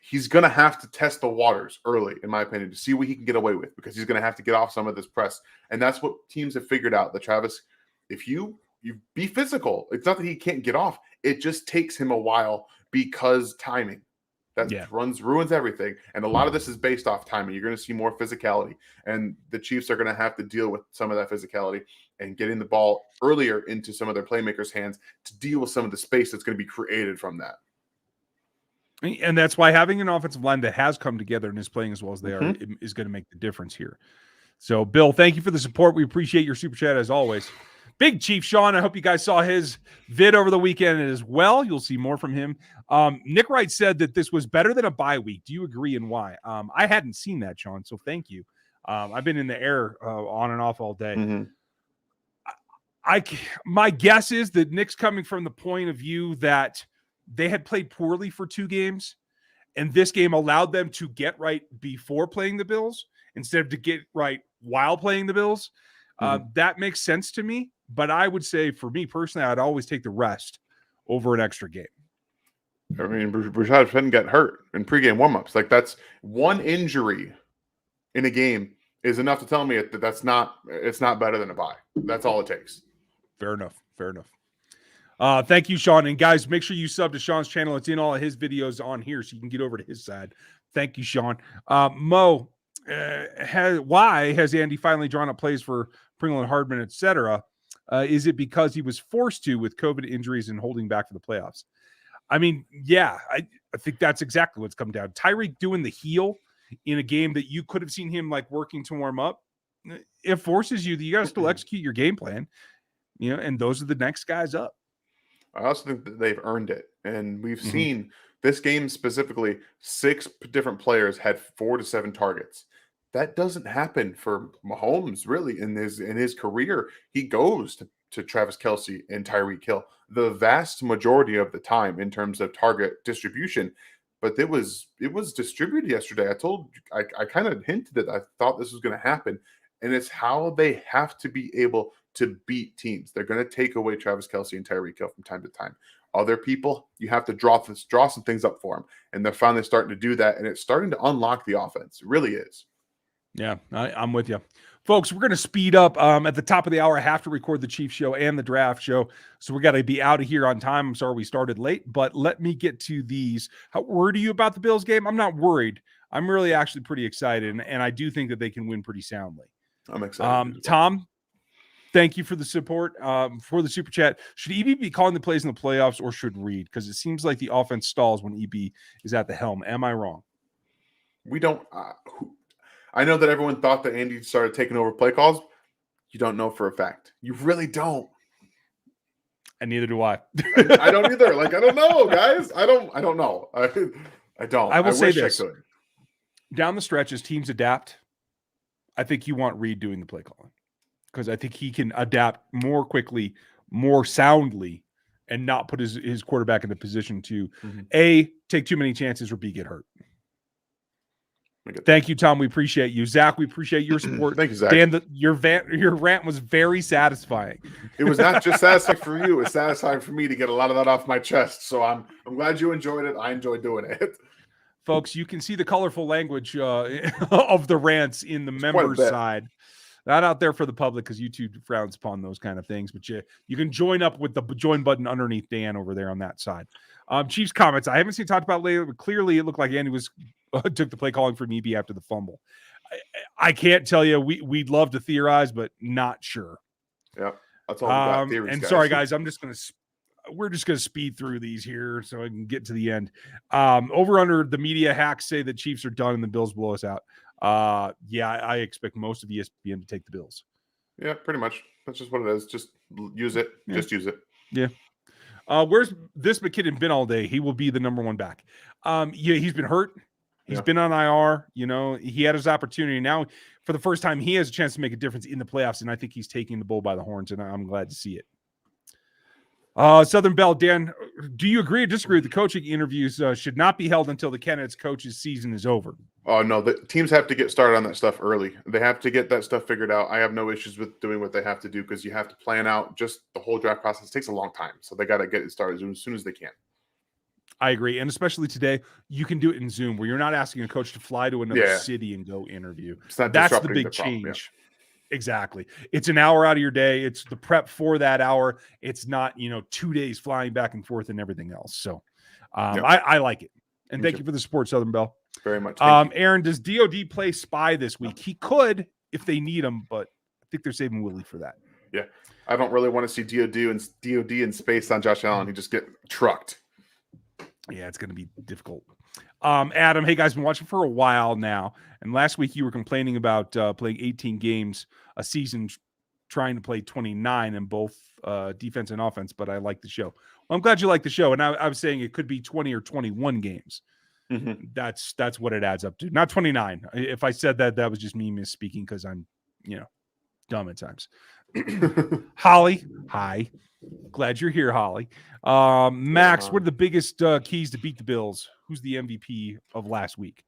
He's going to have to test the waters early, in my opinion, to see what he can get away with, because he's going to have to get off some of this press. And that's what teams have figured out, that Travis, if you be physical, it's not that he can't get off. It just takes him a while because timing. That ruins everything. And a lot of this is based off timing. You're going to see more physicality. And the Chiefs are going to have to deal with some of that physicality and getting the ball earlier into some of their playmakers' hands to deal with some of the space that's going to be created from that. And that's why having an offensive line that has come together and is playing as well as they are is going to make the difference here. So, Bill, thank you for the support. We appreciate your super chat as always. Big Chief Sean, I hope you guys saw his vid over the weekend as well. You'll see more from him. Nick Wright said that this was better than a bye week. Do you agree, and why? I hadn't seen that, Sean, so thank you. I've been in the air on and off all day. My guess is that Nick's coming from the point of view that they had played poorly for 2 games, and this game allowed them to get right before playing the Bills instead of to get right while playing the Bills. That makes sense to me, but I would say for me personally, I'd always take the rest over an extra game. I mean, Rashad Penn got hurt in pregame warmups. Like, that's one injury in a game is enough to tell me that it's not better than a bye. That's all it takes. Fair enough. Thank you, Sean. And guys, make sure you sub to Sean's channel. It's in all of his videos on here, so you can get over to his side. Thank you, Sean. Mo, why has Andy finally drawn up plays for Pringle and Hardman, etc.? Is it because he was forced to with COVID injuries and holding back for the playoffs? I mean, yeah, I think that's exactly what's come down. Tyreek doing the heel in a game that you could have seen him like working to warm up, it forces you that you got to still execute your game plan, and those are the next guys up. I also think that they've earned it. And we've seen this game specifically, 6 different players had 4 to 7 targets. That doesn't happen for Mahomes, really, in his career. He goes to Travis Kelce and Tyreek Hill the vast majority of the time in terms of target distribution. But it was distributed yesterday. I kind of hinted that I thought this was going to happen. And it's how they have to be able to beat teams. They're going to take away Travis Kelce and Tyreek Hill from time to time. Other people, you have to draw some things up for them. And they're finally starting to do that. And it's starting to unlock the offense. It really is. Yeah, I'm with you. Folks, we're going to speed up. At the top of the hour, I have to record the Chiefs show and the draft show. So we got to be out of here on time. I'm sorry we started late, but let me get to these. How worried are you about the Bills game? I'm not worried. I'm really actually pretty excited. And I do think that they can win pretty soundly. I'm excited. Tom, Thank you for the support. For the super chat, should EB be calling the plays in the playoffs or should Reed? Because it seems like the offense stalls when EB is at the helm. Am I wrong? We don't. I know that everyone thought that Andy started taking over play calls. You don't know for a fact. You really don't. And neither do I. I don't either. Like, I don't know, guys. I don't know. I don't. I will say wish this. I could. Down the stretch, as teams adapt, I think you want Reed doing the play calling because I think he can adapt more quickly, more soundly, and not put his quarterback in the position to A, take too many chances, or B, get hurt. Thank you, Tom. We appreciate you. Zach, we appreciate your support. Thank you, Zach. Dan, your rant was very satisfying. It was not just satisfying for you. It was satisfying for me to get a lot of that off my chest. So I'm glad you enjoyed it. I enjoyed doing it. Folks, you can see the colorful language of the rants in the members side. Not out there for the public because YouTube frowns upon those kind of things. But you can join up with the join button underneath Dan over there on that side. Chiefs comments. I haven't seen talked about later, but clearly it looked like Andy was took the play calling for EB after the fumble. I can't tell you. We'd love to theorize, but not sure. Yeah, that's all we got. Theories, and guys. sorry, guys, we're just gonna speed through these here so I can get to the end. Over under the media hacks say the Chiefs are done and the Bills blow us out. Yeah, I expect most of ESPN to take the Bills. Yeah, pretty much. That's just what it is. Just use it. Yeah. Just use it. Yeah. Where's this McKinnon been all day? He will be the number one back. Yeah, he's been hurt. He's been on IR. You know, he had his opportunity. Now, for the first time, he has a chance to make a difference in the playoffs, and I think he's taking the bull by the horns, and I'm glad to see it. Southern Bell, Dan, do you agree or disagree with the coaching interviews should not be held until the candidates coach's season is over? Oh, no, the teams have to get started on that stuff early. They have to get that stuff figured out. I have no issues with doing what they have to do because you have to plan out just the whole draft process. It takes a long time, so they got to get it started as soon as they can. I agree, and especially today, you can do it in Zoom where you're not asking a coach to fly to another city and go interview. That's the big change. Exactly. It's an hour out of your day. It's the prep for that hour. It's not, 2 days flying back and forth and everything else. So I like it. And thank you for the support, Southern Bell. Very much. Aaron, does DOD play spy this week? He could if they need him, but I think they're saving Willie for that. Yeah. I don't really want to see DOD in space on Josh Allen. He just get trucked. Yeah, it's going to be difficult. Adam, hey guys, been watching for a while now. And last week you were complaining about playing 18 games a season, trying to play 29 in both defense and offense, but I like the show. Well, I'm glad you like the show. And I was saying it could be 20 or 21 games. Mm-hmm. That's what it adds up to. Not 29. If I said that was just me misspeaking because I'm, dumb at times. Holly, hi. Glad you're here, Holly. Max, what are the biggest keys to beat the Bills? Who's the MVP of last week?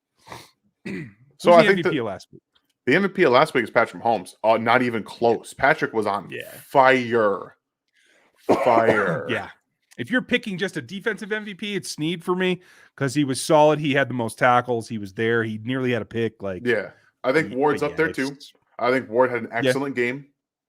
So I think MVP of last week. The MVP of last week is Patrick Mahomes. Not even close. Patrick was on fire. Yeah. If you're picking just a defensive MVP, it's Snead for me because he was solid. He had the most tackles. He was there. He nearly had a pick. I think Ward's up there too. I think Ward had an excellent game.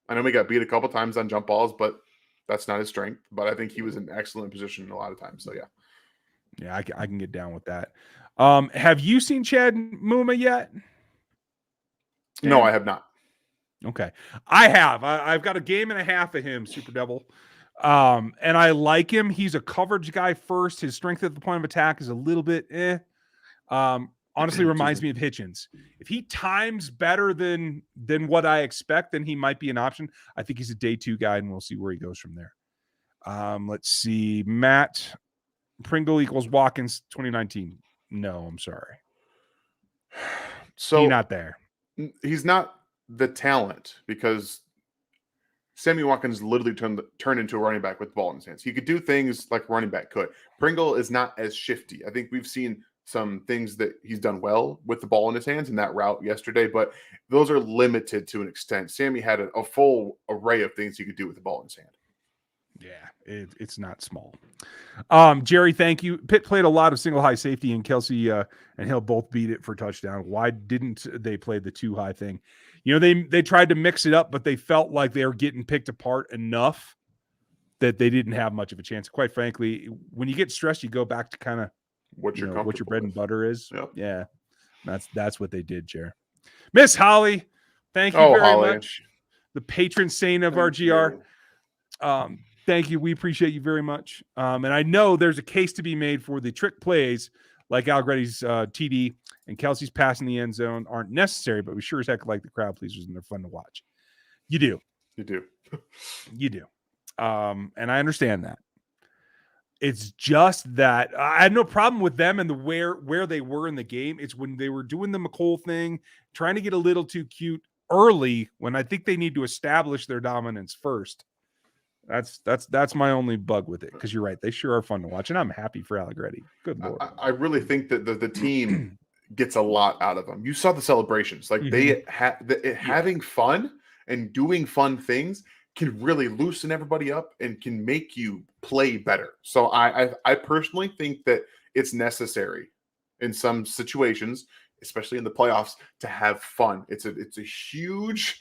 I know we got beat a couple times on jump balls, but that's not his strength. But I think he was in excellent position a lot of times. So yeah, I can get down with that. Have you seen Chad Muma yet? No, I have not. Okay, I have. I've got a game and a half of him, Super Devil. And I like him. He's a coverage guy first. His strength at the point of attack is a little bit honestly reminds me of Hitchens. If he times better than what I expect, then he might be an option. I think he's a day 2 guy, and we'll see where he goes from there. Let's see. Matt Pringle equals Watkins 2019. No, I'm sorry. So he's not there. He's not the talent because Sammy Watkins literally turned into a running back with the ball in his hands. He could do things like running back could. Pringle is not as shifty. I think we've seen some things that he's done well with the ball in his hands in that route yesterday, but those are limited to an extent. Sammy had a full array of things he could do with the ball in his hand. Yeah, it's not small. Jerry, thank you. Pitt played a lot of single high safety, and Kelsey and Hill both beat it for touchdown. Why didn't they play the 2 high thing? They tried to mix it up, but they felt like they were getting picked apart enough that they didn't have much of a chance. Quite frankly, when you get stressed, you go back to kind of what your bread and butter is. Yep. Yeah, that's what they did, Jerry. Miss Holly, thank you very much. the patron saint of RGR. Thank you. We appreciate you very much. And I know there's a case to be made for the trick plays like Allegretti's TD and Kelsey's pass in the end zone aren't necessary, but we sure as heck like the crowd pleasers and they're fun to watch. You do. You do. You do. And I understand that. It's just that I had no problem with them and the where they were in the game. It's when they were doing the McColl thing, trying to get a little too cute early when I think they need to establish their dominance first. That's my only bug with it, because you're right. They sure are fun to watch, and I'm happy for Allegretti. Good Lord. I really think that the team gets a lot out of them. You saw the celebrations. Like they having fun and doing fun things can really loosen everybody up and can make you play better. So I personally think that it's necessary in some situations, especially in the playoffs, to have fun. It's a huge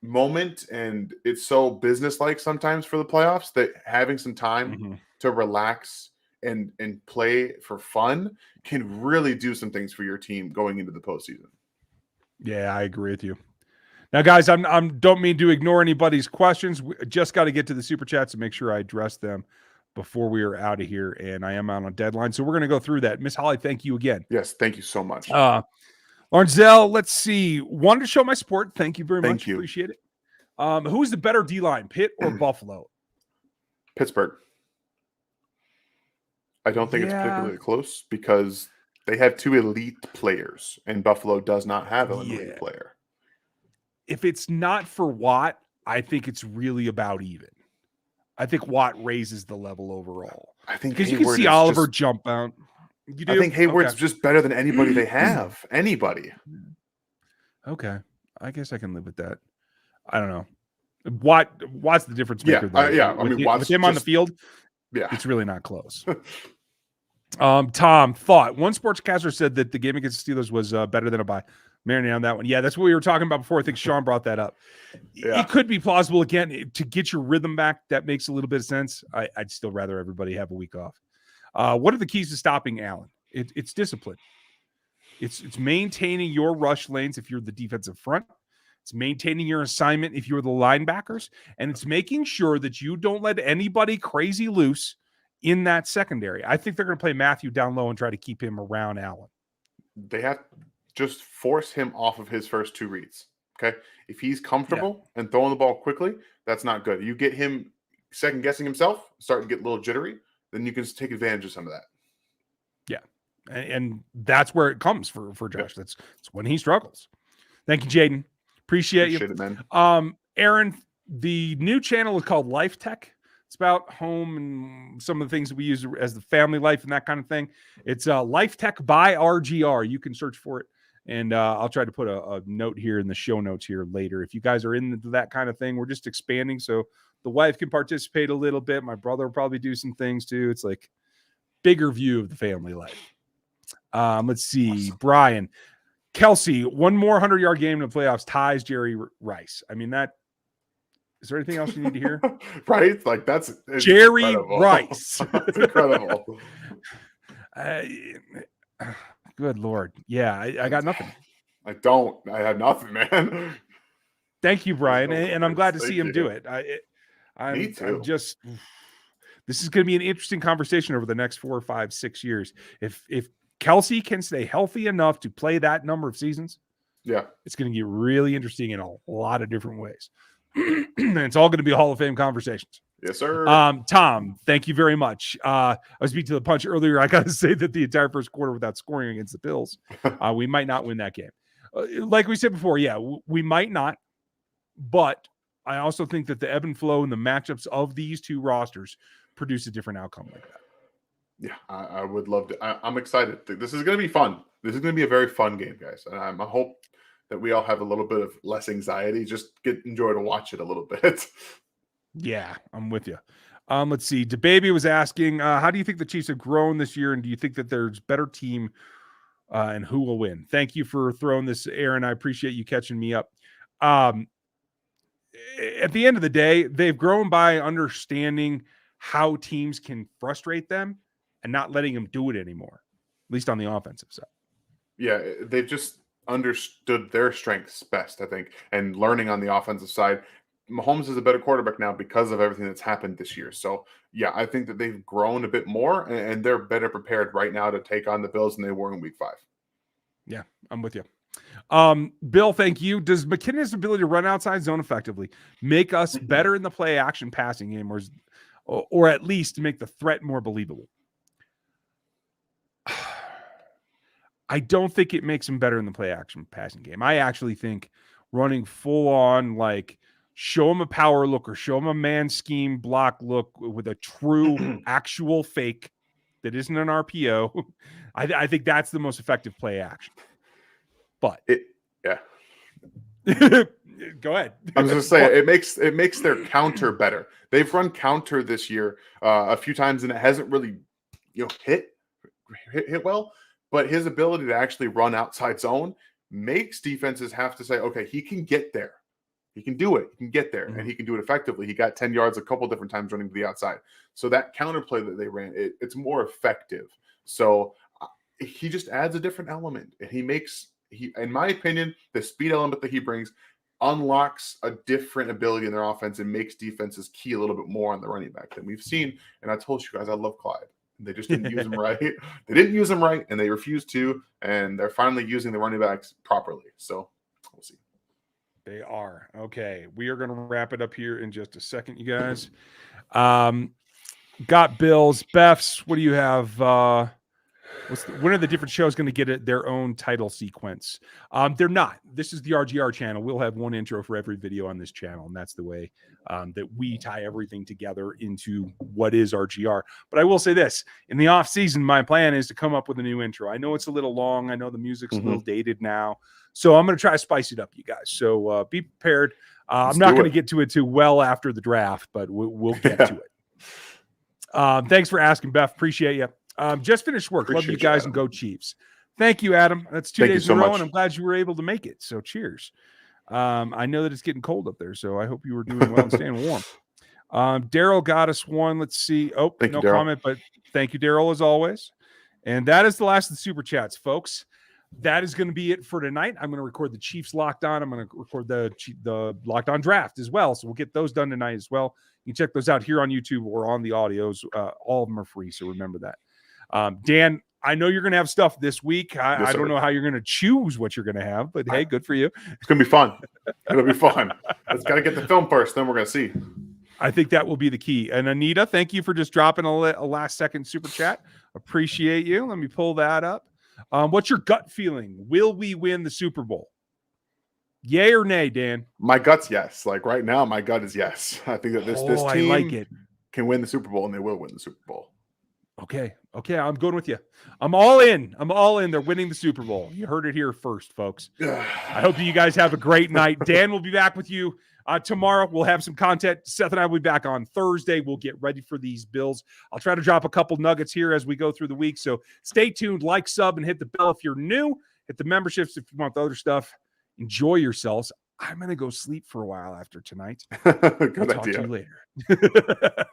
moment, and it's so businesslike sometimes for the playoffs that having some time to relax and play for fun can really do some things for your team going into the postseason. Yeah, I agree with you. Now, guys, I'm don't mean to ignore anybody's questions. We just got to get to the super chats and make sure I address them before we are out of here. And I am out on deadline, so we're going to go through that. Miss Holly, thank you again. Yes, thank you so much. Lawrencell, let's see. Wanted to show my support. Thank you very much. Thank you. Appreciate it. Who's the better D-line, Pitt or Buffalo? Pittsburgh. I don't think it's particularly close because they have two elite players, and Buffalo does not have an elite player. If it's not for Watt, I think it's really about even. I think Watt raises the level overall. I think because you can see Oliver jump out. You do? I think Hayward's just better than anybody they have. Anybody. Okay. I guess I can live with that. I don't know. Watt's the difference maker. With him on the field, it's really not close. Tom, thought one sportscaster said that the game against the Steelers was better than a bye. Marinate on that one. Yeah, that's what we were talking about before. I think Sean brought that up. It could be plausible again to get your rhythm back. That makes a little bit of sense. I'd still rather everybody have a week off. What are the keys to stopping Allen? It's discipline. It's maintaining your rush lanes if you're the defensive front. It's maintaining your assignment if you're the linebackers, and it's making sure that you don't let anybody crazy loose in that secondary. I think they're going to play Matthew down low and try to keep him around Allen. They have to just force him off of his first two reads. Okay. If he's comfortable and throwing the ball quickly, that's not good. You get him second guessing himself, starting to get a little jittery, then you can take advantage of some of that. Yeah. And that's where it comes for Josh. That's when he struggles. Thank you, Jaden. Appreciate it, man. Aaron, the new channel is called Life Tech. It's about home and some of the things that we use as the family life and that kind of thing. It's Life Tech by RGR. You can search for it. And I'll try to put a note here in the show notes here later. If you guys are into that kind of thing, we're just expanding. So the wife can participate a little bit. My brother will probably do some things too. It's like bigger view of the family life. Let's see. Awesome. Brian, Kelsey, one more 100-yard game in the playoffs ties Jerry Rice. I mean, is there anything else you need to hear? Right? Like that's Jerry incredible. Rice. That's incredible. Good Lord. Yeah, I got nothing. I have nothing, man. Thank you, Brian. And I'm glad to see him do it. Me too. This is going to be an interesting conversation over the next 4 or 5, 6 years. If Kelsey can stay healthy enough to play that number of seasons, it's going to get really interesting in a lot of different ways. And it's all going to be Hall of Fame conversations. Yes, sir. Tom, thank you very much. I was speaking to the punch earlier. I got to say that the entire first quarter without scoring against the Bills, we might not win that game. Like we said before, we might not. But I also think that the ebb and flow and the matchups of these two rosters produce a different outcome like that. Yeah, I would love to. I'm excited. This is going to be fun. This is going to be a very fun game, guys. And I hope that we all have a little bit of less anxiety. Just enjoy to watch it a little bit. Yeah, I'm with you. Let's see. DeBaby was asking, how do you think the Chiefs have grown this year? And do you think that there's a better team and who will win? Thank you for throwing this, Aaron. I appreciate you catching me up. At the end of the day, they've grown by understanding how teams can frustrate them and not letting them do it anymore, at least on the offensive side. Yeah, they've just understood their strengths best, I think, and learning on the offensive side. Mahomes is a better quarterback now because of everything that's happened this year. So, yeah, I think that they've grown a bit more and they're better prepared right now to take on the Bills than they were in week 5. Yeah, I'm with you. Bill, thank you. Does McKinnon's ability to run outside zone effectively make us better in the play action passing game, or at least make the threat more believable? I don't think it makes him better in the play action passing game. I actually think running full on, like, show him a power look or show him a man scheme block look with a true actual fake that isn't an RPO. I think that's the most effective play action. But yeah. Go ahead. I was going to say it makes their counter better. They've run counter this year a few times, and it hasn't really hit well. But his ability to actually run outside zone makes defenses have to say, okay, he can get there. He can do it. He can get there, and he can do it effectively. He got 10 yards a couple different times running to the outside. So that counterplay that they ran, it's more effective. So he just adds a different element, and in my opinion, the speed element that he brings unlocks a different ability in their offense and makes defenses key a little bit more on the running back than we've seen. And I told you guys, I love Clyde. They just didn't use him right. They didn't use him right, and they refused to. And they're finally using the running backs properly. So we'll see. They are. Okay. We are going to wrap it up here in just a second, you guys. Got Bills. Beths, what do you have? When are the different shows going to get their own title sequence? They're not. This is the RGR channel. We'll have one intro for every video on this channel, and that's the way that we tie everything together into what is RGR. But I will say this. In the off season, my plan is to come up with a new intro. I know it's a little long. I know the music's a little dated now. So I'm going to try to spice it up, you guys. So be prepared. I'm not going to get to it too well after the draft, but we'll get to it. Thanks for asking, Beth. Appreciate you. Just finished work. Love you guys, and go Chiefs. Thank you, Adam. That's 2 days in a row, and I'm glad you were able to make it. So cheers. I know that it's getting cold up there, so I hope you were doing well and staying warm. Daryl got us one. Let's see. Oh, no comment, but thank you, Daryl, as always. And that is the last of the super chats, folks. That is going to be it for tonight. I'm going to record the Chiefs Locked On. I'm going to record the Locked On draft as well. So we'll get those done tonight as well. You can check those out here on YouTube or on the audios. All of them are free, so remember that. Dan, I know you're going to have stuff this week. I don't know how you're going to choose what you're going to have, but hey, good for you. It's going to be fun. It'll be fun. Let's got to get the film first, then we're going to see. I think that will be the key. And Anita, thank you for just dropping a last-second super chat. Appreciate you. Let me pull that up. What's your gut feeling? Will we win the Super Bowl? Yay or nay, Dan? My gut's yes. Like right now, my gut is yes. I think that this team can win the Super Bowl, and they will win the Super Bowl. Okay, I'm going with you. I'm all in. They're winning the Super Bowl. You heard it here first, folks. I hope you guys have a great night. Dan will be back with you tomorrow. We'll have some content. Seth and I will be back on Thursday. We'll get ready for these Bills. I'll try to drop a couple nuggets here as we go through the week. So stay tuned, like, sub, and hit the bell if you're new. Hit the memberships if you want the other stuff. Enjoy yourselves. I'm going to go sleep for a while after tonight. Good I'll talk idea. to you later.